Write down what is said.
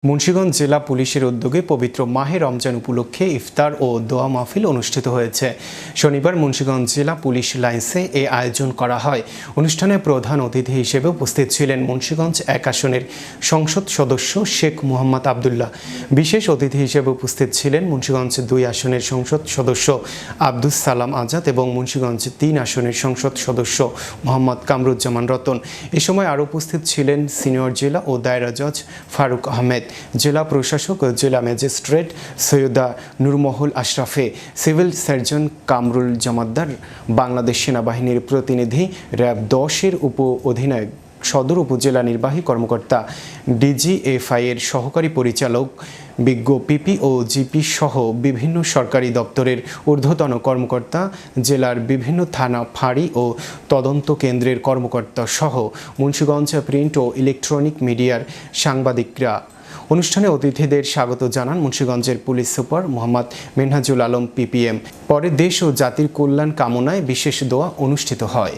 মুন্সিগঞ্জ জেলা পুলিশের উদ্যোগে পবিত্র মাহে রমজান উপলক্ষে ইফতার ও দোয়া মাহফিল অনুষ্ঠিত হয়েছে। শনিবার মুন্সিগঞ্জ জেলা পুলিশ লাইন্সে এ আয়োজন করা হয়। অনুষ্ঠানে প্রধান অতিথি হিসেবে উপস্থিত ছিলেন মুন্সিগঞ্জ ১ আসনের সংসদ সদস্য শেখ মোহাম্মদ আবদুল্লাহ। বিশেষ অতিথি হিসেবে উপস্থিত ছিলেন মুন্সিগঞ্জ ২ আসনের সংসদ সদস্য আব্দুস সালাম আজাদ এবং মুন্সিগঞ্জ ৩ আসনের সংসদ সদস্য মোহাম্মদ কামরুজ্জামান রতন। এ সময় আরও উপস্থিত ছিলেন সিনিয়র জেলা ও দায়রা জজ ফারুক আহমেদ, জেলা প্রশাসক ও জেলা ম্যাজিস্ট্রেট সৈয়দা নুরমহল আশরাফে, সিভিল সার্জন কামরুল জামাদ্দার, বাংলাদেশ সেনাবাহিনীর প্রতিনিধি, র্যাব ১০-এর উপ অধিনায়ক, সদর উপজেলা নির্বাহী কর্মকর্তা, ডিজিএফআই এর সহকারী পরিচালক, বিজ্ঞ পিপি ও জিপি সহ বিভিন্ন সরকারি দপ্তরের ঊর্ধ্বতন কর্মকর্তা, জেলার বিভিন্ন থানা, ফাঁড়ি ও তদন্ত কেন্দ্রের কর্মকর্তা সহ মুন্সিগঞ্জ প্রিন্ট ও ইলেকট্রনিক মিডিয়ার সাংবাদিকরা। অনুষ্ঠানে অতিথিদের স্বাগত জানান মুন্সিগঞ্জের police super Mohammad Minhajul Alam PPM. পরে দেশ ও জাতির কল্যাণ কামনায় বিশেষ দোয়া অনুষ্ঠিত হয়।